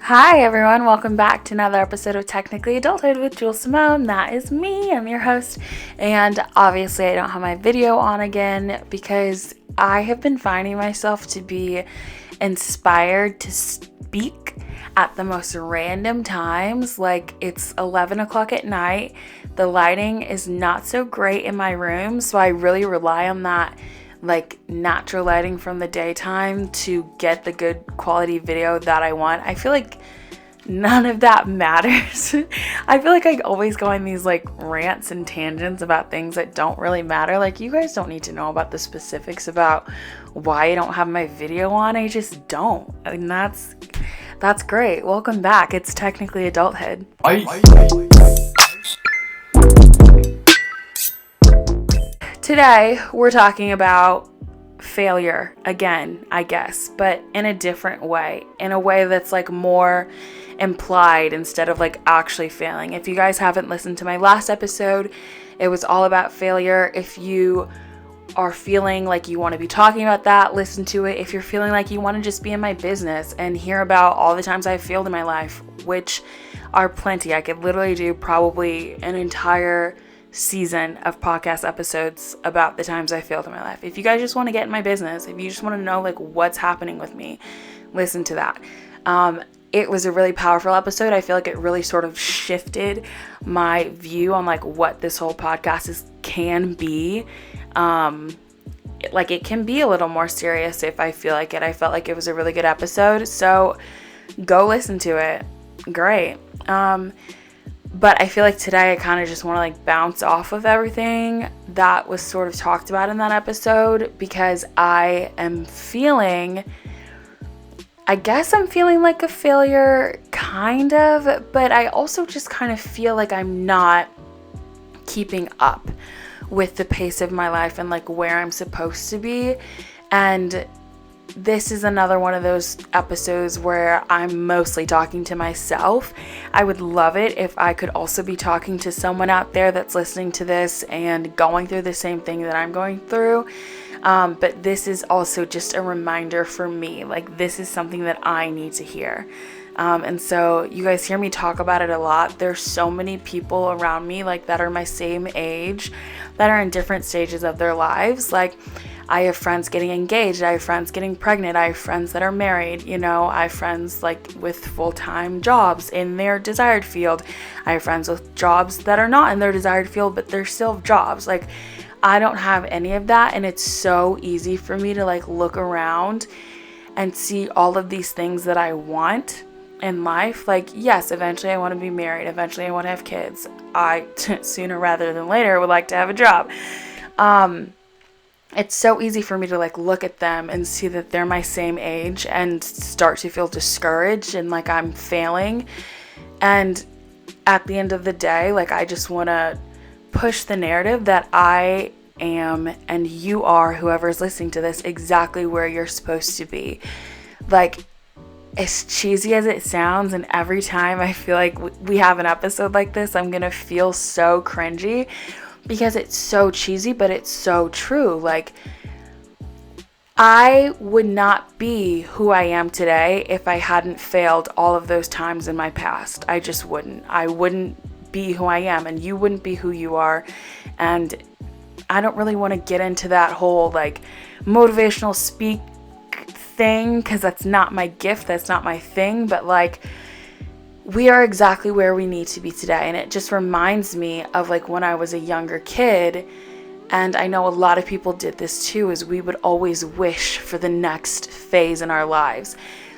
Hi everyone, welcome back to another episode of Technically Adulthood with Jules Simone. That is me, I'm your host, and obviously I don't have my video on again because I have been finding myself to be inspired to speak at the most random times. Like it's 11 o'clock at night, the lighting is not so great in my room, so I really rely on that like natural lighting from the daytime to get the good quality video that I want. I feel like none of that matters. I feel like I always go on these like rants and tangents about things that don't really matter. Like you guys don't need to know about the specifics about why I don't have my video on. I just don't. I mean, that's great. Welcome back. It's Technically Adulthood. Today, we're talking about failure again, I guess, but in a different way, in a way that's like more implied instead of like actually failing. If you guys haven't listened to my last episode, it was all about failure. If you are feeling like you want to be talking about that, listen to it. If you're feeling like you want to just be in my business and hear about all the times I've failed in my life, which are plenty, I could literally do probably an entire season of podcast episodes about the times I failed in my life. If you guys just want to get in my business, if you just want to know like what's happening with me, listen to that. It was a really powerful episode. I feel like it really sort of shifted my view on like what this whole podcast can be. Like it can be a little more serious if I feel like it. I felt like it was a really good episode, so go listen to it. Great. But I feel like today I kind of just want to like bounce off of everything that was sort of talked about in that episode because I guess I'm feeling like a failure, kind of, but I also just kind of feel like I'm not keeping up with the pace of my life and like where I'm supposed to be. And this is another one of those episodes where I'm mostly talking to myself. I would love it if I could also be talking to someone out there that's listening to this and going through the same thing that I'm going through. But this is also just a reminder for me. Like this is something that I need to hear. And so you guys hear me talk about it a lot. There's so many people around me like that are my same age that are in different stages of their lives. Like I have friends getting engaged, I have friends getting pregnant, I have friends that are married, I have friends like with full-time jobs in their desired field. I have friends with jobs that are not in their desired field, but they're still jobs. Like I don't have any of that, and it's so easy for me to like look around and see all of these things that I want in life. Like, yes, eventually I want to be married, eventually I want to have kids. I sooner rather than later would like to have a job. It's so easy for me to like look at them and see that they're my same age and start to feel discouraged and like I'm failing. And at the end of the day, like I just want to push the narrative that I am and you are, whoever's listening to this, exactly where you're supposed to be. Like as cheesy as it sounds, and every time I feel like we have an episode like this, I'm gonna feel so cringy because it's so cheesy, but it's so true. Like I would not be who I am today if I hadn't failed all of those times in my past. I just wouldn't. I wouldn't be who I am, and you wouldn't be who you are. And I don't really want to get into that whole like motivational speak thing because that's not my gift, that's not my thing, but like we are exactly where we need to be today. And it just reminds me of like when I was a younger kid, and I know a lot of people did this too, is we would always wish for the next phase in our lives.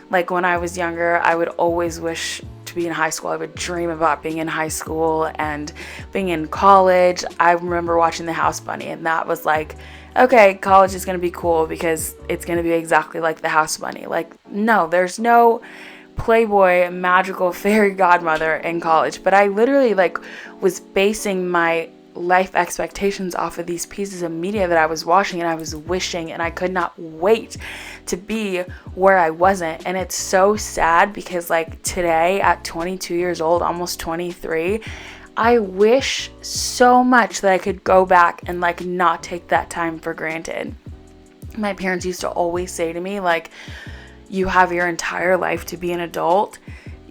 Like when I was younger, I would always wish to be in high school. I would dream about being in high school and being in college. I remember watching The House Bunny, and that was like, okay, college is going to be cool because it's going to be exactly like The House Bunny. Like, no, there's no Playboy magical fairy godmother in college, but I literally like was basing my life expectations off of these pieces of media that I was watching, and I was wishing, and I could not wait to be where I wasn't. And it's so sad because like today at 22 years old, almost 23, I wish so much that I could go back and like not take that time for granted. My parents used to always say to me like, you have your entire life to be an adult.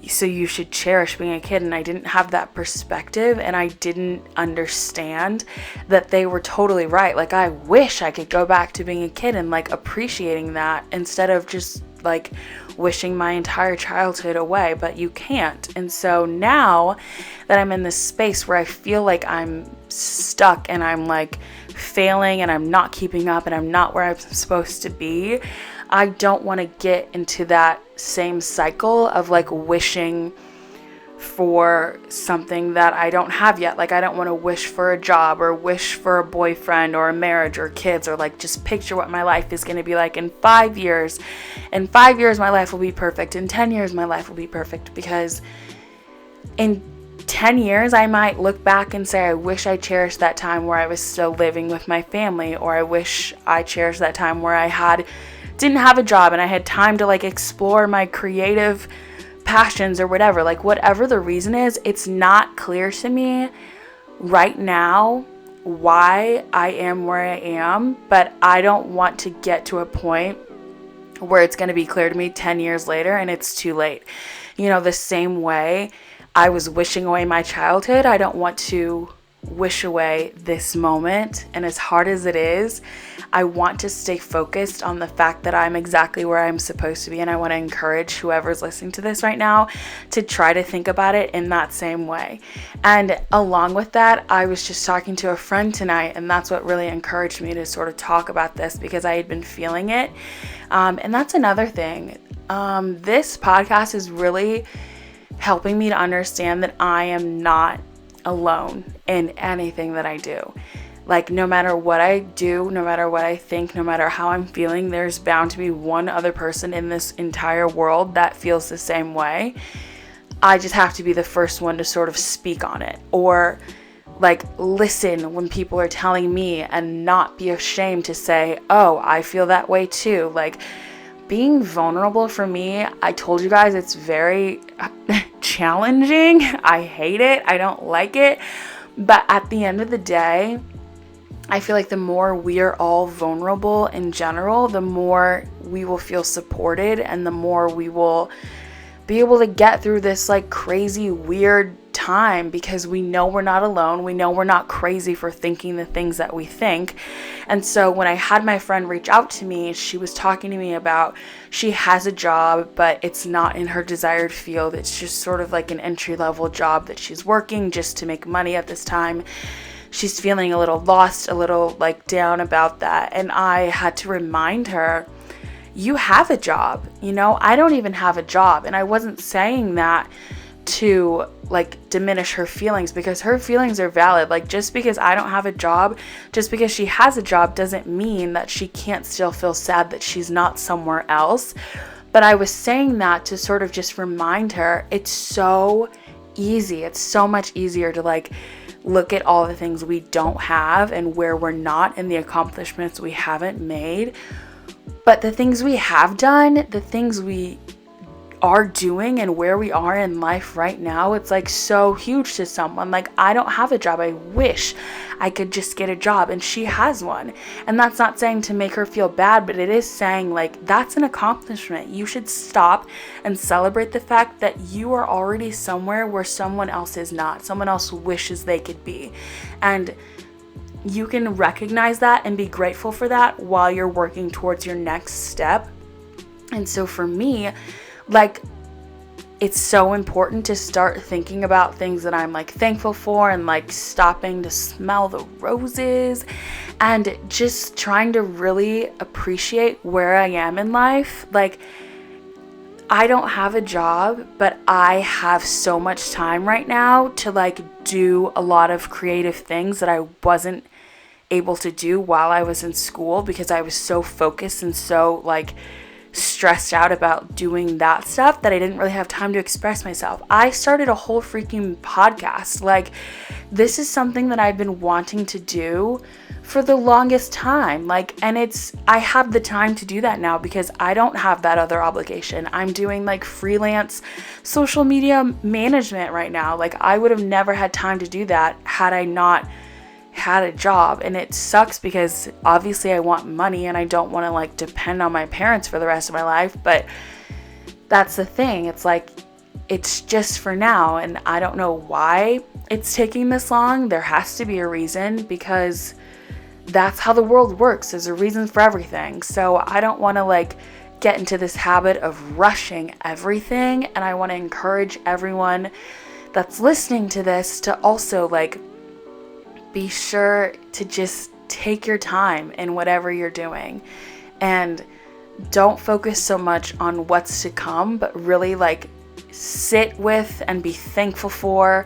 so you should cherish being a kid. And I didn't have that perspective, and I didn't understand that they were totally right. Like, I wish I could go back to being a kid and like appreciating that instead of just like wishing my entire childhood away, but you can't. And so now that I'm in this space where I feel like I'm stuck and I'm like failing and I'm not keeping up and I'm not where I'm supposed to be, I don't want to get into that same cycle of like wishing for something that I don't have yet. Like, I don't want to wish for a job or wish for a boyfriend or a marriage or kids, or like just picture what my life is going to be like in 5 years. In 5 years, my life will be perfect. In 10 years, my life will be perfect. Because in 10 years, I might look back and say, I wish I cherished that time where I was still living with my family, or I wish I cherished that time where I didn't have a job and I had time to like explore my creative passions or whatever. Like, whatever the reason is, it's not clear to me right now why I am where I am, but I don't want to get to a point where it's going to be clear to me 10 years later and it's too late. You know, the same way I was wishing away my childhood, I don't want to wish away this moment. And as hard as it is, I want to stay focused on the fact that I'm exactly where I'm supposed to be. And I want to encourage whoever's listening to this right now to try to think about it in that same way. And along with that, I was just talking to a friend tonight, and that's what really encouraged me to sort of talk about this, because I had been feeling it. And that's another thing. This podcast is really helping me to understand that I am not alone in anything that I do. Like, no matter what I do, no matter what I think, no matter how I'm feeling, there's bound to be one other person in this entire world that feels the same way. I just have to be the first one to sort of speak on it, or like listen when people are telling me, and not be ashamed to say, oh, I feel that way too. Like, being vulnerable for me, I told you guys, it's very challenging. I hate it. I don't like it. But at the end of the day, I feel like the more we are all vulnerable in general, the more we will feel supported, and the more we will be able to get through this like crazy, weird time, because we know we're not alone. We know we're not crazy for thinking the things that we think. And so when I had my friend reach out to me, she was talking to me about, she has a job, but it's not in her desired field. It's just sort of like an entry-level job that she's working just to make money at this time. She's feeling a little lost, a little like down about that. And I had to remind her, you have a job. You know, I don't even have a job. And I wasn't saying that to like diminish her feelings, because her feelings are valid. Like, just because I don't have a job, just because she has a job, doesn't mean that she can't still feel sad that she's not somewhere else. But I was saying that to sort of just remind her, it's so easy. It's so much easier to like look at all the things we don't have and where we're not, and the accomplishments we haven't made. But the things we have done, the things we are doing, and where we are in life right now, it's like so huge to someone. Like, I don't have a job. I wish I could just get a job, and she has one. And that's not saying to make her feel bad, but it is saying like, that's an accomplishment. You should stop and celebrate the fact that you are already somewhere where someone else is not. Someone else wishes they could be. And you can recognize that and be grateful for that while you're working towards your next step. And so for me, like, it's so important to start thinking about things that I'm like thankful for, and like stopping to smell the roses, and just trying to really appreciate where I am in life. Like, I don't have a job, but I have so much time right now to like do a lot of creative things that I wasn't able to do while I was in school, because I was so focused and so like stressed out about doing that stuff that I didn't really have time to express myself. I started a whole freaking podcast. Like, this is something that I've been wanting to do for the longest time. Like, and I have the time to do that now because I don't have that other obligation. I'm doing like freelance social media management right now. Like, I would have never had time to do that had I not had a job. And it sucks because obviously I want money and I don't want to like depend on my parents for the rest of my life. But that's the thing. It's like, it's just for now, and I don't know why it's taking this long. There has to be a reason, because that's how the world works. There's a reason for everything. So I don't want to like get into this habit of rushing everything, and I want to encourage everyone that's listening to this to also like be sure to just take your time in whatever you're doing, and don't focus so much on what's to come, but really like sit with and be thankful for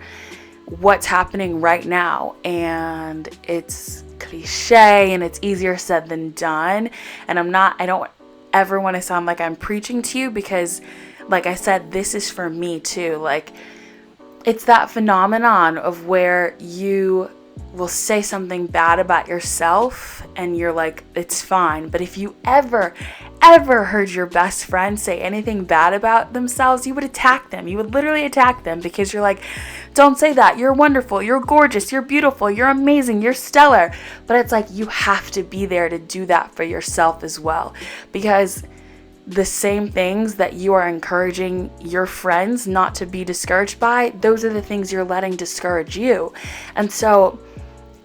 what's happening right now. And it's cliche and it's easier said than done, and I don't ever want to sound like I'm preaching to you, because like I said, this is for me too. Like, it's that phenomenon of where you will say something bad about yourself and you're like, it's fine. But if you ever heard your best friend say anything bad about themselves, you would attack them. You would literally attack them, because you're like, don't say that. You're wonderful. You're gorgeous. You're beautiful. You're amazing. You're stellar. But it's like, you have to be there to do that for yourself as well, because the same things that you are encouraging your friends not to be discouraged by, those are the things you're letting discourage you. And so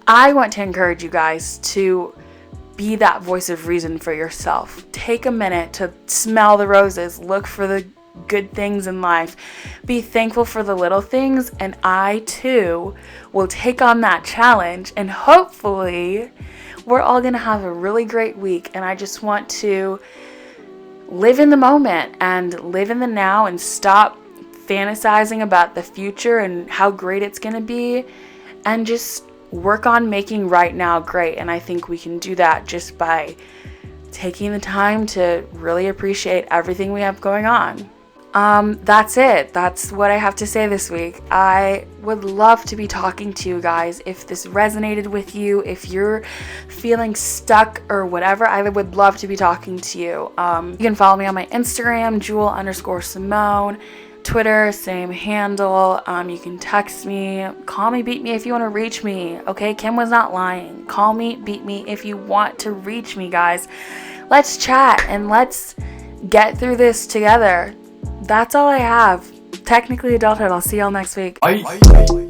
I want to encourage you guys to be that voice of reason for yourself. Take a minute to smell the roses, look for the good things in life, be thankful for the little things, and I too will take on that challenge, and hopefully we're all going to have a really great week. And I just want to live in the moment and live in the now, and stop fantasizing about the future and how great it's going to be, and just work on making right now great. And I think we can do that just by taking the time to really appreciate everything we have going on. That's it. That's what I have to say this week. I would love to be talking to you guys. If this resonated with you, if you're feeling stuck or whatever, I would love to be talking to you. You can follow me on my Instagram, Jewel_Simone. Twitter, same handle. You can text me, call me, beat me if you want to reach me. Okay, Kim was not lying. Call me, beat me if you want to reach me, guys. Let's chat and let's get through this together. That's all I have. Technically adulthood. I'll see y'all next week. Bye.